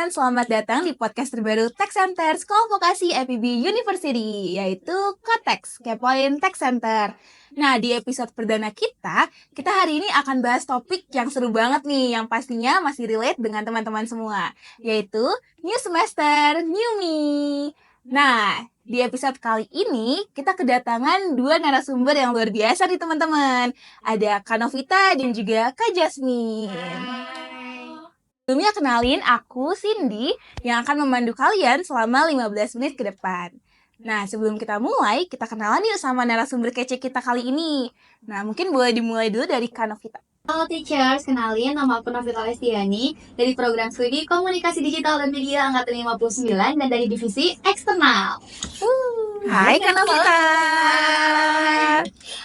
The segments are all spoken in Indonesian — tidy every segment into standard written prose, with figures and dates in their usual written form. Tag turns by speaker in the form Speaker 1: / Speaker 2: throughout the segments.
Speaker 1: teman-teman, selamat datang di podcast terbaru Tech Center Sekolah Vokasi FEB University, yaitu Kotex, Kepoin Tech Center. Nah, di episode perdana kita hari ini akan bahas topik yang seru banget nih, yang pastinya masih relate dengan teman-teman semua, yaitu New Semester, New Me. Nah, di episode kali ini, kita kedatangan dua narasumber yang luar biasa nih teman-teman. Ada Kak Novita dan juga Kak Jasmine. Sebelumnya kenalin, aku Cindy yang akan memandu kalian selama 15 menit ke depan. Nah, sebelum kita mulai, kita kenalan yuk sama narasumber kece kita kali ini. Nah, mungkin boleh dimulai dulu dari Kak Novita.
Speaker 2: Halo teachers, kenalin nama aku Novita Lestiani dari program studi Komunikasi Digital dan Media Angkatan 59 dan dari divisi eksternal.
Speaker 1: Hai Kak Novita.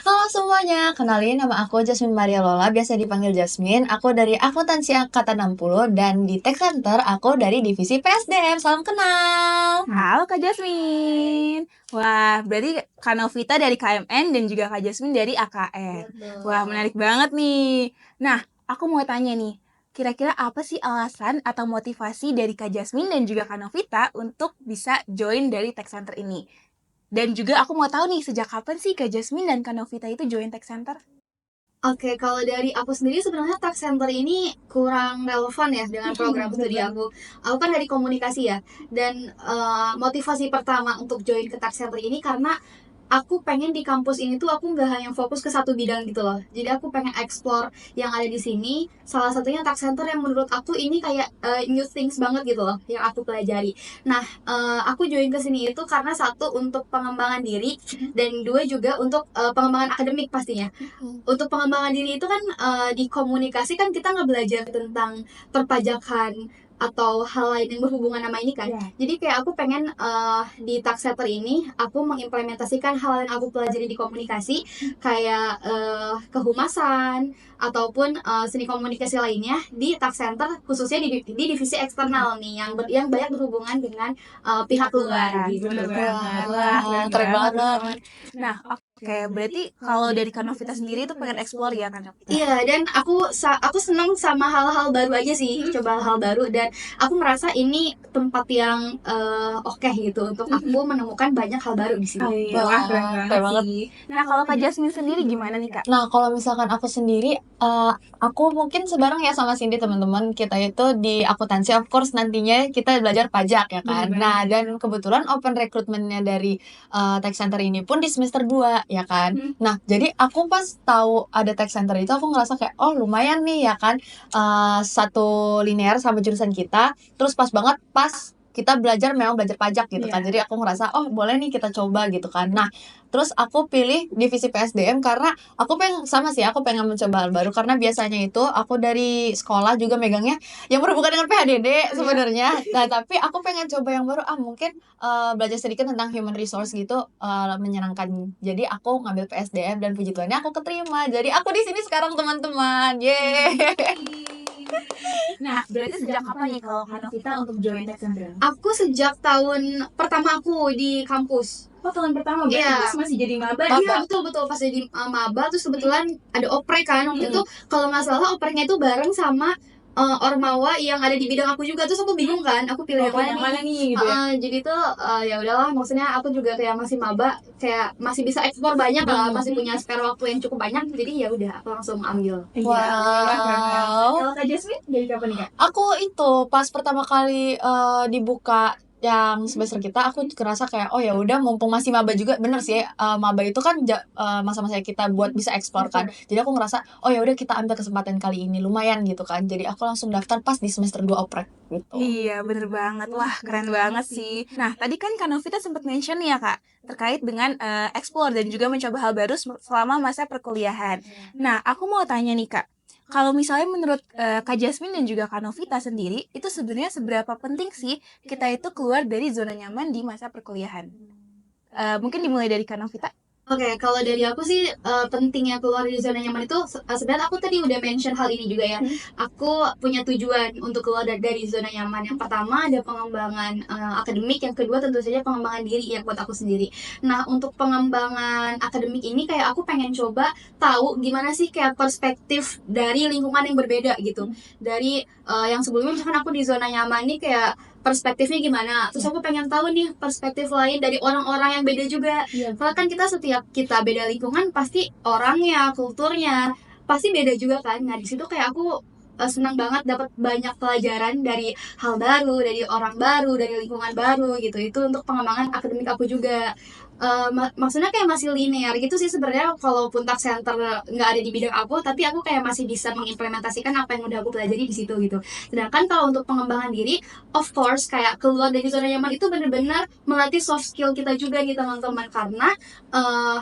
Speaker 3: Halo semuanya, kenalin nama aku Jasmine Maria Lola, biasa dipanggil Jasmine. Aku dari Akuntansi Angkatan 60 dan di Tech Center aku dari divisi PSDM. Salam kenal.
Speaker 1: Halo Kak Jasmine. Wah, berarti Kak Novita dari KMN dan juga Kak Jasmine dari AKN. Wah, menarik banget nih. Nah, aku mau tanya nih, kira-kira apa sih alasan atau motivasi dari Kak Jasmine dan juga Kak Novita untuk bisa join dari Tech Center ini? Dan juga aku mau tahu nih, sejak kapan sih Kak Jasmine dan Kak Novita itu join Tech Center?
Speaker 2: Oke, kalau dari aku sendiri sebenarnya Tech Center ini kurang relevan ya dengan program studi aku. Aku kan dari komunikasi ya, dan motivasi pertama untuk join ke Tech Center ini karena aku pengen di kampus ini tuh aku nggak hanya fokus ke satu bidang gitu loh. Jadi aku pengen explore yang ada di sini. Salah satunya Tech Center yang menurut aku ini kayak new things banget gitu loh yang aku pelajari. Nah, aku join ke sini itu karena satu untuk pengembangan diri dan dua juga untuk pengembangan akademik pastinya. Untuk pengembangan diri itu kan di komunikasi kan kita nggak belajar tentang perpajakan atau hal lain yang berhubungan sama ini kan. Jadi kayak aku pengen di Taxeter ini aku mengimplementasikan hal yang aku pelajari di komunikasi kayak kehumasan ataupun seni komunikasi lainnya di Tax Center, khususnya di divisi eksternal nih yang banyak berhubungan dengan pihak luar gitu.
Speaker 1: Bener banget.
Speaker 3: Wah, keren banget.
Speaker 1: Nah, oke, berarti kalau dari Kak Novita sendiri itu pengen explore ya Kak Novita?
Speaker 2: Iya, dan aku seneng sama hal-hal baru aja sih, coba hal-hal baru, dan aku merasa ini tempat yang oke gitu untuk aku menemukan banyak hal baru di sini.
Speaker 1: Wah,
Speaker 3: keren
Speaker 1: keren
Speaker 3: banget
Speaker 1: sih. Nah, kalau Kak Jasmine sendiri gimana nih Kak?
Speaker 3: Nah, kalau misalkan aku sendiri, aku mungkin sebareng ya sama Cindy teman-teman. Kita itu di akuntansi, of course nantinya kita belajar pajak ya kan.
Speaker 1: Bener.
Speaker 3: Nah, dan kebetulan open recruitment-nya dari Tech Center ini pun di semester 2 ya kan. Nah, jadi aku pas tahu ada Tech Center itu aku ngerasa kayak, oh lumayan nih ya kan, satu linear sama jurusan kita. Terus pas banget pas kita memang belajar pajak gitu kan. Jadi aku ngerasa, oh boleh nih kita coba gitu kan. Nah, terus aku pilih divisi PSDM karena aku pengen mencoba hal baru, karena biasanya itu aku dari sekolah juga megangnya yang berhubungan dengan PHDD sebenarnya. Nah, tapi aku pengen coba yang baru, mungkin belajar sedikit tentang human resource gitu, menyenangkan. Jadi aku ngambil PSDM dan puji Tuhannya aku keterima. Jadi aku di sini sekarang teman-teman. Yeay.
Speaker 1: Nah, berarti sejak kapan nih kalau Kak Novita untuk join Tech Center?
Speaker 2: Aku sejak tahun pertama aku di kampus.
Speaker 1: Oh, tahun pertama berarti
Speaker 2: Iya.
Speaker 1: pas masih jadi maba.
Speaker 2: Iya, betul pas jadi maba, terus kebetulan ada oprek kan waktu itu, kalau nggak salah opreknya itu bareng sama ormawa yang ada di bidang aku juga, terus aku bingung kan aku pilih yang mana nih
Speaker 1: gitu ya?
Speaker 2: jadi tuh ya udahlah, maksudnya aku juga kayak masih maba, kayak masih bisa ekspor banyak lah, masih punya spare waktu yang cukup banyak, jadi ya udah aku langsung ambil.
Speaker 3: Wow.
Speaker 1: Kalau Kak Jasmine dari kapan nih Kak?
Speaker 3: Aku itu pas pertama kali dibuka yang semester kita, aku kerasa kayak, oh ya udah mumpung masih maba juga, bener sih, maba itu kan masa-masa kita buat bisa eksplor kan. Jadi aku ngerasa, oh ya udah kita ambil kesempatan kali ini, lumayan gitu kan. Jadi aku langsung daftar pas di semester 2 oprek gitu.
Speaker 1: Iya, bener banget. Wah, keren banget sih. Nah, tadi kan Kak Novita sempat mention nih ya Kak, terkait dengan explore dan juga mencoba hal baru selama masa perkuliahan. Nah, aku mau tanya nih Kak, kalau misalnya menurut Kak Jasmine dan juga Kak Novita sendiri, itu sebenarnya seberapa penting sih kita itu keluar dari zona nyaman di masa perkuliahan? Mungkin dimulai dari Kak Novita.
Speaker 2: Oke, kalau dari aku sih pentingnya keluar dari zona nyaman itu sebenarnya aku tadi udah mention hal ini juga ya. Aku punya tujuan untuk keluar dari zona nyaman. Yang pertama ada pengembangan akademik, yang kedua tentu saja pengembangan diri ya buat aku sendiri. Nah, untuk pengembangan akademik ini kayak aku pengen coba tahu gimana sih kayak perspektif dari lingkungan yang berbeda gitu. Dari yang sebelumnya misalkan aku di zona nyaman nih kayak perspektifnya gimana. Terus aku pengen tahu nih perspektif lain dari orang-orang yang beda juga. Karena kan setiap kita beda lingkungan pasti orangnya, kulturnya pasti beda juga kan. Nah, di situ kayak aku senang banget dapat banyak pelajaran dari hal baru, dari orang baru, dari lingkungan baru gitu. Itu untuk pengembangan akademik aku juga. Maksudnya kayak masih linear gitu sih sebenarnya, kalaupun tak center nggak ada di bidang aku, tapi aku kayak masih bisa mengimplementasikan apa yang udah aku pelajari di situ gitu. Sedangkan kalau untuk pengembangan diri, of course kayak keluar dari zona nyaman itu benar-benar melatih soft skill kita juga nih teman-teman, karena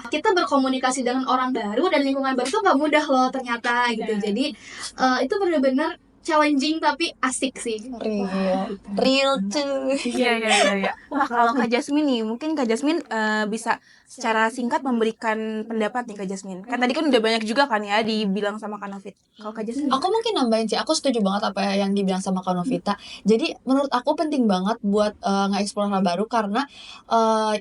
Speaker 2: kita berkomunikasi dengan orang baru dan lingkungan baru tuh nggak mudah loh ternyata gitu. Jadi itu benar-benar challenging tapi asik sih.
Speaker 3: Real tuh.
Speaker 1: Iya. Wah, kalau Kak Jasmine nih, mungkin Kak Jasmine bisa secara singkat memberikan pendapat nih Kak Jasmine. Kan tadi kan udah banyak juga kan ya dibilang sama Kak Novit. Kalau Kak Jasmine,
Speaker 3: Aku mungkin nambahin sih, aku setuju banget apa yang dibilang sama Kak Novita. Jadi menurut aku penting banget buat nge-explore hal baru, karena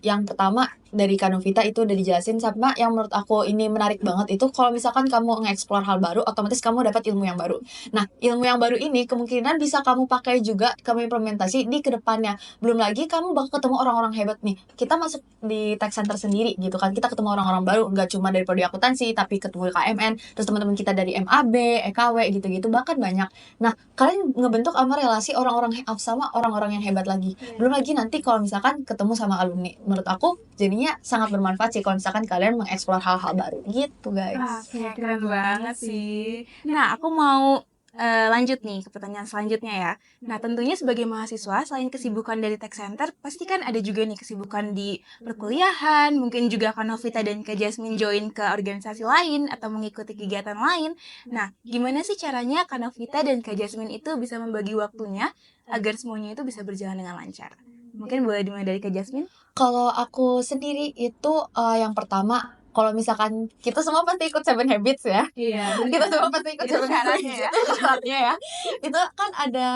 Speaker 3: yang pertama dari Kak Novita itu udah dijelasin, sama yang menurut aku ini menarik banget itu kalau misalkan kamu nge-explore hal baru, otomatis kamu dapat ilmu yang baru. Nah, ilmu yang baru ini kemungkinan bisa kamu pakai juga, kamu implementasi di kedepannya. Belum lagi kamu bakal ketemu orang-orang hebat nih. Kita masuk di tech center sendiri gitu kan, kita ketemu orang-orang baru, nggak cuma dari prodi akuntansi, tapi ketemu KMN, terus teman-teman kita dari MAB, EKW gitu-gitu, bahkan banyak. Nah, kalian ngebentuk sama relasi orang-orang sama orang-orang yang hebat lagi. Belum lagi nanti kalau misalkan ketemu sama alumni, menurut aku jadinya sangat bermanfaat sih kalau misalkan kalian mengeksplor hal-hal baru gitu guys.
Speaker 1: Oke, keren banget sih. Nah, aku mau lanjut nih ke pertanyaan selanjutnya ya. Nah, tentunya sebagai mahasiswa, selain kesibukan dari Tech Center, pasti kan ada juga nih kesibukan di perkuliahan, mungkin juga Kak Novita dan Kak Jasmine join ke organisasi lain atau mengikuti kegiatan lain. Nah, gimana sih caranya Kak Novita dan Kak Jasmine itu bisa membagi waktunya agar semuanya itu bisa berjalan dengan lancar? Mungkin boleh dimulai dari Kak Jasmine?
Speaker 3: Kalau aku sendiri itu yang pertama, kalau misalkan kita semua pasti ikut Seven Habits ya.
Speaker 1: Iya.
Speaker 3: Kita semua pasti ikut
Speaker 1: Itu
Speaker 3: Seven
Speaker 1: syaratnya
Speaker 3: Habits
Speaker 1: ya.
Speaker 3: itu syaratnya ya. Itu kan ada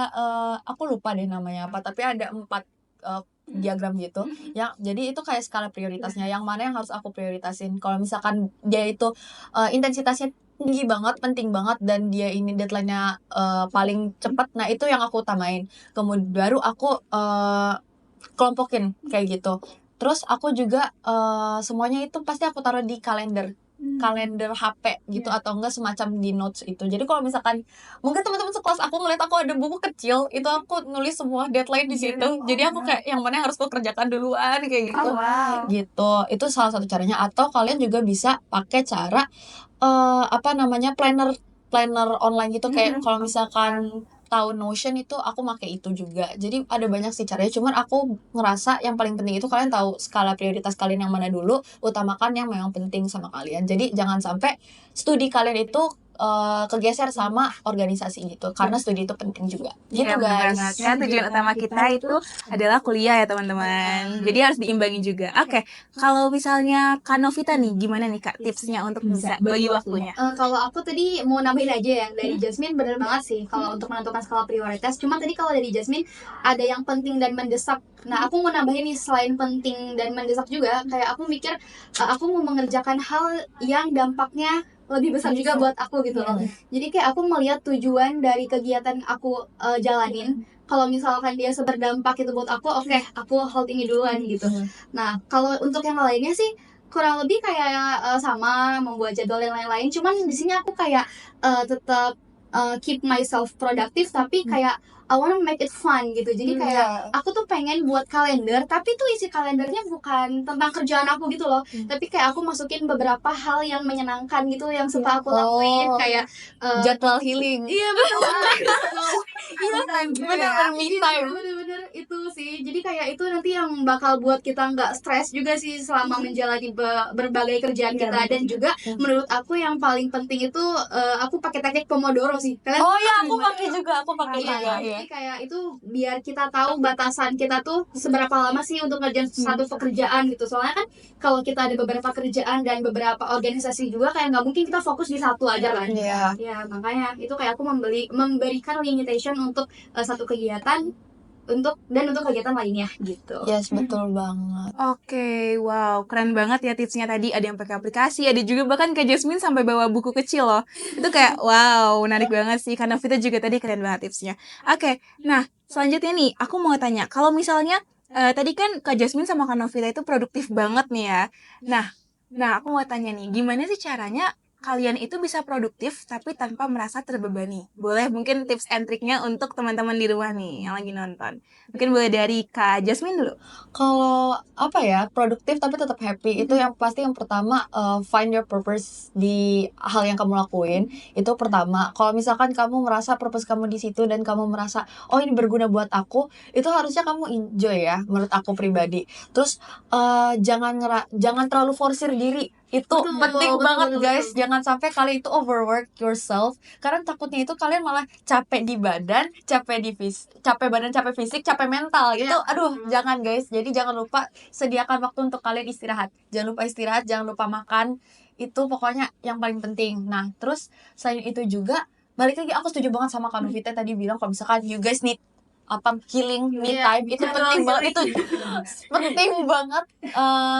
Speaker 3: aku lupa deh namanya apa, tapi ada 4 diagram gitu. Ya, jadi itu kayak skala prioritasnya, yang mana yang harus aku prioritasin. Kalau misalkan dia itu intensitasnya tinggi banget, penting banget, dan dia ini deadline-nya paling cepat, nah itu yang aku utamain. Kemudian baru aku kelompokin kayak gitu. Terus aku juga semuanya itu pasti aku taruh di kalender HP gitu, atau enggak semacam di notes itu. Jadi kalau misalkan mungkin teman-teman sekelas aku ngeliat aku ada buku kecil, itu aku nulis semua deadline di situ. Jadi aku kayak yang mana yang harus aku kerjakan duluan kayak gitu.
Speaker 1: Wow.
Speaker 3: Gitu. Itu salah satu caranya. Atau kalian juga bisa pakai cara planner online gitu, kayak kalau misalkan tahu Notion itu aku pakai itu juga. Jadi ada banyak sih caranya, cuman aku ngerasa yang paling penting itu kalian tahu skala prioritas kalian yang mana dulu, utamakan yang memang penting sama kalian. Jadi jangan sampai studi kalian itu kegeser sama organisasi gitu, karena studi itu penting juga gitu
Speaker 1: Iya, benar
Speaker 3: guys.
Speaker 1: banget. Kan tujuan utama kita itu adalah kuliah ya teman-teman. Jadi harus diimbangi juga. Oke, kalau misalnya Kak Novita nih, gimana nih Kak tipsnya untuk bisa bagi waktunya?
Speaker 2: Kalau aku tadi mau nambahin aja yang dari Jasmine, bener banget sih kalau untuk menentukan skala prioritas. Cuma tadi kalau dari Jasmine ada yang penting dan mendesak. Nah, aku mau nambahin nih, selain penting dan mendesak juga, kayak aku mikir aku mau mengerjakan hal yang dampaknya lebih besar juga buat aku gitu loh. Jadi kayak aku melihat tujuan dari kegiatan aku jalanin. Kalau misalkan dia berdampak itu buat aku, oke, aku hold ini duluan gitu. Nah, kalau untuk yang lainnya sih kurang lebih kayak sama, membuat jadwal yang lain-lain. Cuman di sini aku kayak tetap keep myself productive, tapi kayak I wanna make it fun gitu. Jadi kayak aku tuh pengen buat kalender, tapi tuh isi kalendernya bukan tentang kerjaan aku gitu loh. Tapi kayak aku masukin beberapa hal yang menyenangkan gitu, yang suka aku lakuin, kayak
Speaker 3: Jadwal healing.
Speaker 2: iya betul.
Speaker 3: Bener-bener me time.
Speaker 2: Bener-bener itu sih. Jadi kayak itu nanti yang bakal buat kita nggak stres juga sih selama menjalani berbagai kerjaan kita. Dan juga menurut aku yang paling penting itu aku pakai teknik Pomodoro sih. Kalian
Speaker 3: Oh ya, aku pakai juga,
Speaker 2: Iya, Jadi kayak itu biar kita tahu batasan kita tuh seberapa lama sih untuk ngerjain satu pekerjaan gitu. Soalnya kan kalau kita ada beberapa kerjaan dan beberapa organisasi juga kayak nggak mungkin kita fokus di satu aja kan.
Speaker 3: Iya.
Speaker 2: Ya makanya itu kayak aku memberikan limitation untuk satu kegiatan untuk kegiatan lainnya gitu.
Speaker 3: Yes, betul banget.
Speaker 1: Oke, wow, keren banget ya tipsnya tadi. Ada yang pakai aplikasi, ada juga bahkan Kak Jasmine sampai bawa buku kecil loh. Itu kayak, wow, menarik banget sih. Karena Vita juga tadi keren banget tipsnya. Oke, nah selanjutnya nih, aku mau tanya. Kalau misalnya, tadi kan Kak Jasmine sama Kak Novita itu produktif banget nih ya. Nah, aku mau tanya nih, gimana sih caranya kalian itu bisa produktif tapi tanpa merasa terbebani? Boleh mungkin tips and triknya untuk teman-teman di rumah nih yang lagi nonton. Mungkin boleh dari Kak Jasmine dulu.
Speaker 3: Kalau apa ya, produktif tapi tetap happy itu yang pasti yang pertama, find your purpose di hal yang kamu lakuin. Itu pertama. Kalau misalkan kamu merasa purpose kamu di situ dan kamu merasa oh ini berguna buat aku, itu harusnya kamu enjoy ya menurut aku pribadi. Terus jangan terlalu forsir diri. Itu
Speaker 2: Betul,
Speaker 3: penting
Speaker 2: betul,
Speaker 3: banget
Speaker 2: betul,
Speaker 3: guys.
Speaker 2: betul.
Speaker 3: Jangan sampai kalian itu overwork yourself karena takutnya itu kalian malah capek di badan, capek badan, capek fisik, capek mental gitu. Aduh, jangan guys. Jadi jangan lupa sediakan waktu untuk kalian istirahat. Jangan lupa istirahat, jangan lupa makan. Itu pokoknya yang paling penting. Nah, terus selain itu juga balik lagi aku setuju banget sama Kak Novita tadi bilang kalau misalkan you guys need healing me time itu penting banget, itu penting banget.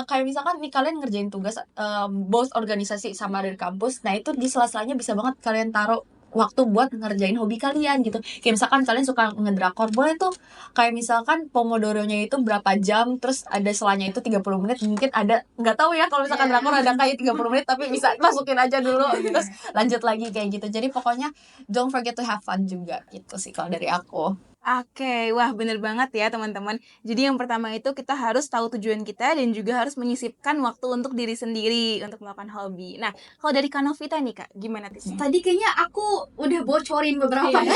Speaker 3: Kayak misalkan nih kalian ngerjain tugas both organisasi sama dari kampus, nah itu di sela-selanya bisa banget kalian taruh waktu buat ngerjain hobi kalian gitu. Kayak misalkan kalian suka ngedrakor, boleh tuh kayak misalkan pomodoronya itu berapa jam, terus ada selanya itu 30 menit. Mungkin ada, nggak tahu ya kalau misalkan drakor ada kayak 30 menit, tapi bisa masukin aja dulu terus lanjut lagi kayak gitu. Jadi pokoknya don't forget to have fun juga gitu sih kalau dari aku.
Speaker 1: Oke, wah bener banget ya teman-teman. Jadi yang pertama itu kita harus tahu tujuan kita dan juga harus menyisipkan waktu untuk diri sendiri untuk melakukan hobi. Nah, kalau dari Kak Novita nih Kak, gimana tipsnya?
Speaker 2: Tadi kayaknya aku udah bocorin beberapa ya.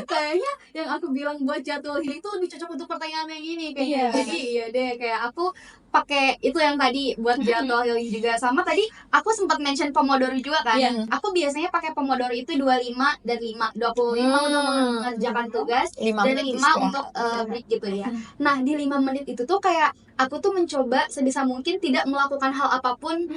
Speaker 2: Kayaknya yang aku bilang buat jadwal healing itu lebih cocok untuk pertanyaan yang ini kayaknya. Jadi iya deh, kayak aku pakai itu yang tadi buat jadwal healing juga. Sama tadi aku sempat mention Pomodoro juga kan. Aku biasanya pakai Pomodoro itu 25 dan 5. 25 untuk mengerjakan tugas
Speaker 3: 5
Speaker 2: dan
Speaker 3: menit
Speaker 2: 5
Speaker 3: istirahat.
Speaker 2: untuk break gitu ya. Nah, di 5 menit itu tuh kayak aku tuh mencoba sebisa mungkin tidak melakukan hal apapun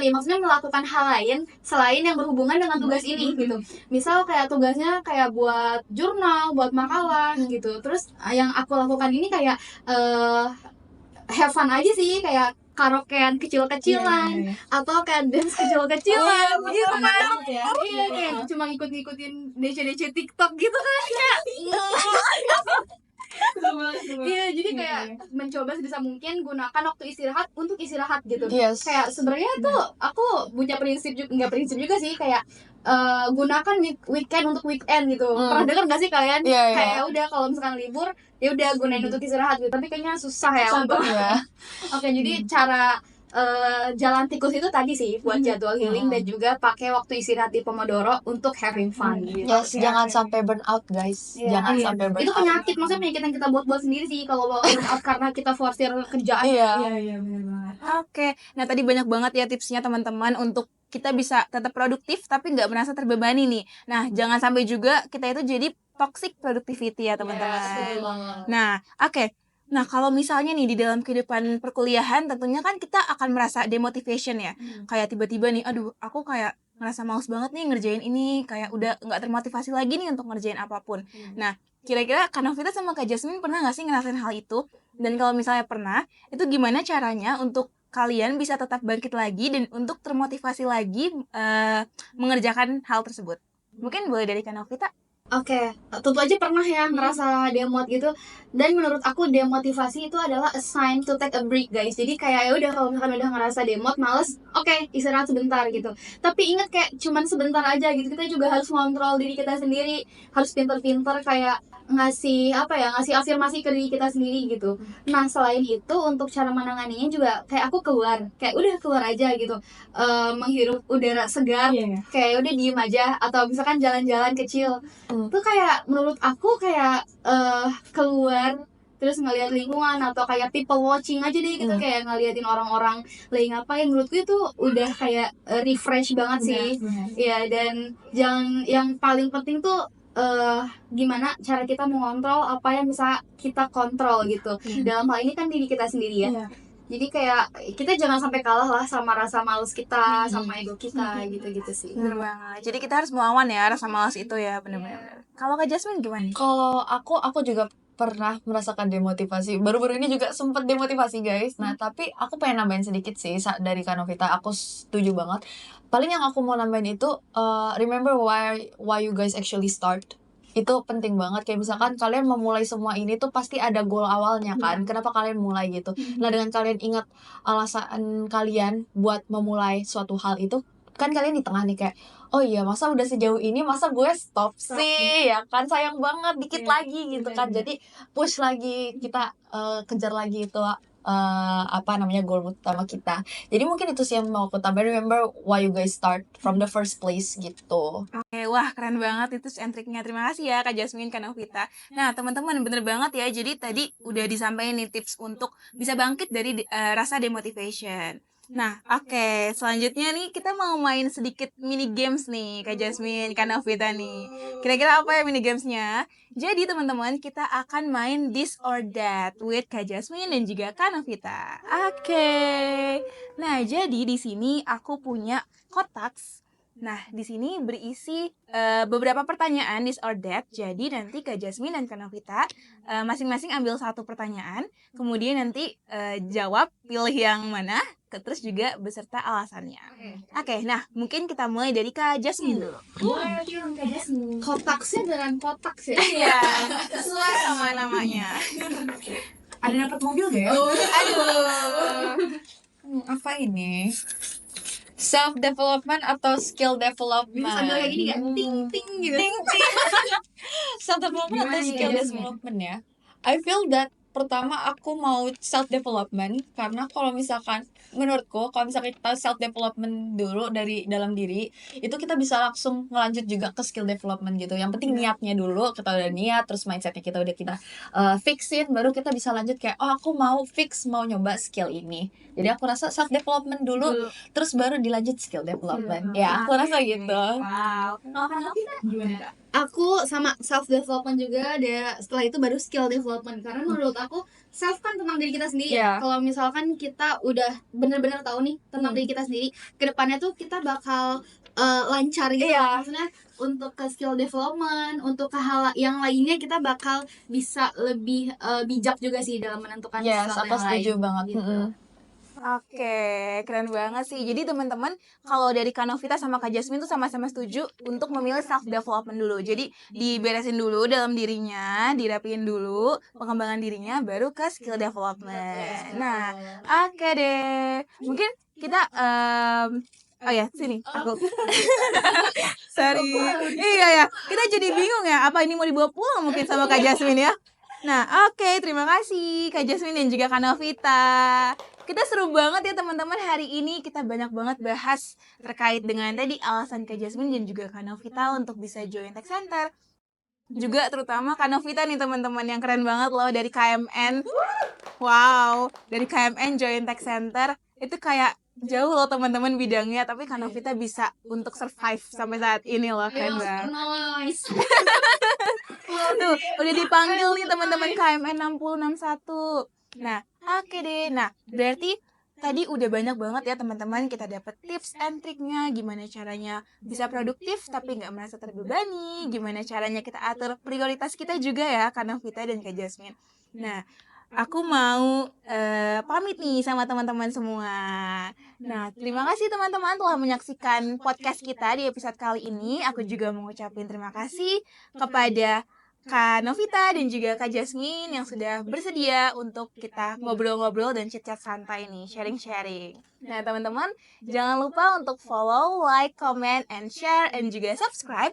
Speaker 2: maksudnya melakukan hal lain selain yang berhubungan dengan tugas ini gitu. Misal kayak tugasnya kayak buat jurnal, buat makalah gitu. Terus yang aku lakukan ini kayak have fun aja sih, kayak karaokean kecil-kecilan atau kayak dance kecil-kecilan gitu kan. Iya, kayak cuma ngikutin DC TikTok gitu kan. Iya, jadi kayak mencoba sebisa mungkin gunakan waktu istirahat untuk istirahat gitu.
Speaker 3: Yes.
Speaker 2: Kayak sebenarnya tuh aku punya prinsip juga, nggak prinsip juga sih, kayak gunakan weekend untuk weekend gitu. Pernah dengar nggak sih kalian?
Speaker 3: Iya, iya.
Speaker 2: Kayak ya udah kalau misalkan libur ya udah gunain untuk istirahat gitu. Tapi kayaknya susah ya untuk.
Speaker 3: Ya.
Speaker 2: Oke, jadi cara jalan tikus itu tadi sih buat jadwal healing dan juga pakai waktu istirahat di Pomodoro untuk having fun gitu.
Speaker 3: Yes, jangan sampai burn out guys. Jangan sampai burn
Speaker 2: Itu
Speaker 3: out.
Speaker 2: penyakit, maksudnya penyakit yang kita buat sendiri sih kalau burn out karena kita forsir kerjaan.
Speaker 3: Iya.
Speaker 1: bener banget. Oke, nah tadi banyak banget ya tipsnya teman-teman untuk kita bisa tetap produktif tapi nggak merasa terbebani nih. Nah, jangan sampai juga kita itu jadi toxic productivity ya teman-teman. Nah, oke. Nah, kalau misalnya nih di dalam kehidupan perkuliahan tentunya kan kita akan merasa demotivation ya. Kayak tiba-tiba nih, aduh aku kayak ngerasa males banget nih ngerjain ini, kayak udah nggak termotivasi lagi nih untuk ngerjain apapun. Nah, kira-kira Kak Novita sama Kak Jasmine pernah nggak sih ngerasain hal itu? Dan kalau misalnya pernah, itu gimana caranya untuk kalian bisa tetap bangkit lagi dan untuk termotivasi lagi mengerjakan hal tersebut? Mungkin boleh dari Kak Novita?
Speaker 2: Oke, tentu aja pernah ya ngerasa demot gitu. Dan menurut aku demotivasi itu adalah a sign to take a break guys. Jadi kayak ya udah kalau misalkan udah ngerasa demot, males, oke, istirahat sebentar gitu. Tapi ingat kayak cuman sebentar aja gitu. Kita juga harus mengontrol diri kita sendiri, harus pinter-pinter kayak ngasih afirmasi ke diri kita sendiri gitu. Nah, selain itu untuk cara menanganinya juga kayak aku keluar aja gitu, menghirup udara segar, kayak udah diem aja atau misalkan jalan-jalan kecil. Itu kayak menurut aku kayak keluar terus ngelihat lingkungan atau kayak people watching aja deh gitu, kayak ngeliatin orang-orang lagi ngapain, menurutku itu udah kayak refresh banget sih. Ya, dan yang paling penting tuh gimana cara kita mengontrol apa yang bisa kita kontrol gitu. Dalam hal ini kan diri kita sendiri ya.
Speaker 1: Iya.
Speaker 2: Jadi kayak kita jangan sampai kalah lah sama rasa malas kita, sama ego kita gitu-gitu sih.
Speaker 1: Bener banget. Jadi kita harus melawan ya rasa malas itu ya, bener-bener. Kalau Kak Jasmine gimana?
Speaker 3: Kalau aku juga pernah merasakan demotivasi. Baru-baru ini juga sempat demotivasi guys. Nah tapi aku pengen nambahin sedikit sih dari Kanovita. Aku setuju banget. Paling yang aku mau nambahin itu remember why you guys actually start. Itu penting banget. Kayak misalkan kalian memulai semua ini tuh pasti ada goal awalnya kan. Kenapa kalian mulai gitu. Nah dengan kalian ingat alasan kalian buat memulai suatu hal itu, kan kalian di tengah nih kayak, oh iya masa udah sejauh ini masa gue stop sih ya kan, sayang banget dikit lagi gitu kan. Jadi push lagi, kita kejar lagi itu goal utama kita. Jadi mungkin itu sih yang mau aku tambah. Remember why you guys start from the first place gitu.
Speaker 1: Oke, wah keren banget itu and triknya. Terima kasih ya Kak Jasmine, Kak Novita. Nah teman-teman bener banget ya. Jadi tadi udah disampaikan nih tips untuk bisa bangkit dari rasa demotivation. Nah oke, selanjutnya nih kita mau main sedikit mini games nih Kak Jasmine, Kak Novita nih. Kira-kira apa ya mini gamesnya? Jadi teman-teman kita akan main this or that with Kak Jasmine dan juga Kak Novita. Oke. Nah jadi di sini aku punya kotak. Nah, di sini berisi beberapa pertanyaan this or that. Jadi nanti Kak Jasmine dan Kak Novita masing-masing ambil satu pertanyaan, kemudian nanti jawab, pilih yang mana, terus juga beserta alasannya. Oke, nah mungkin kita mulai dari Kak Jasmine dulu.
Speaker 2: Kotaksnya dengan kotak sih.
Speaker 1: Iya, sesuai sama namanya.
Speaker 3: Ada dapat mobil gak ya?
Speaker 1: Aduh.
Speaker 3: Apa ini? Self development atau skill development?
Speaker 2: Sambil kayak gini gak? Ting ting gitu.
Speaker 3: Self development atau
Speaker 1: Gimana
Speaker 3: skill
Speaker 1: ya,
Speaker 3: development ya? I feel that pertama aku mau self development karena kalau misalkan menurutku kalau misalkan kita self development dulu dari dalam diri itu kita bisa langsung ngelanjut juga ke skill development gitu. Yang penting niatnya dulu, kita udah niat, terus mindsetnya kita udah kita fixin, baru kita bisa lanjut kayak oh aku mau mau nyoba skill ini. Jadi aku rasa self development dulu, terus baru dilanjut skill development. Ya aku rasa gitu.
Speaker 1: Wow. Kalau Kak Novita gimana Kak?
Speaker 2: Aku sama self development juga ada, setelah itu baru skill development, karena menurut aku self kan tentang diri kita sendiri.
Speaker 3: Yeah.
Speaker 2: Kalau misalkan kita udah bener-bener tahu nih tentang diri kita sendiri, kedepannya tuh kita bakal lancar gitu.
Speaker 3: Iya.
Speaker 2: Maksudnya untuk ke skill development, untuk ke hal yang lainnya kita bakal bisa lebih bijak juga sih dalam menentukan
Speaker 3: Yes,
Speaker 2: sesuatu
Speaker 3: aku
Speaker 2: yang
Speaker 3: setuju
Speaker 2: lain,
Speaker 3: banget.
Speaker 2: gitu.
Speaker 1: Oke, keren banget sih. Jadi teman-teman, kalau dari Kak Novita sama Kak Jasmine tuh sama-sama setuju untuk memilih self development dulu. Jadi diberesin dulu dalam dirinya, dirapiin dulu pengembangan dirinya, baru ke skill development. Nah, oke deh. Mungkin kita oh ya, sini aku. Sorry. Iya ya, kita jadi bingung ya. Apa ini mau dibawa pulang mungkin sama Kak Jasmine ya? Nah, oke, terima kasih Kak Jasmine dan juga Kak Novita. Kita seru banget ya teman-teman, hari ini kita banyak banget bahas terkait dengan tadi alasan Kak Jasmine dan juga Kak Novita untuk bisa join Tech Center. Juga terutama Kak Novita nih teman-teman yang keren banget loh dari KMN. Wow, dari KMN join Tech Center itu kayak jauh loh teman-teman bidangnya, tapi Kak Novita bisa untuk survive sampai saat ini loh, keren banget.
Speaker 2: Nice.
Speaker 1: Tuh, udah dipanggil nih teman-teman KMN 6061. Nah, oke deh. Nah, berarti tadi udah banyak banget ya teman-teman, kita dapat tips and triknya gimana caranya bisa produktif tapi nggak merasa terbebani, gimana caranya kita atur prioritas kita juga ya, Kak Novita dan Kak Jasmine. Nah, aku mau pamit nih sama teman-teman semua. Nah, terima kasih teman-teman telah menyaksikan podcast kita di episode kali ini. Aku juga mau ngucapin terima kasih kepada Kak Novita dan juga Kak Jasmine yang sudah bersedia untuk kita ngobrol-ngobrol dan chit-chat santai nih, sharing-sharing. Nah, teman-teman, jangan lupa untuk follow, like, comment, and share, and juga subscribe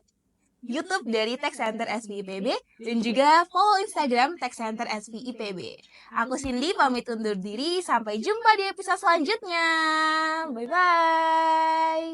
Speaker 1: YouTube dari Tech Center SVIPB dan juga follow Instagram Tech Center SVIPB. Aku Cindy pamit undur diri, sampai jumpa di episode selanjutnya. Bye-bye.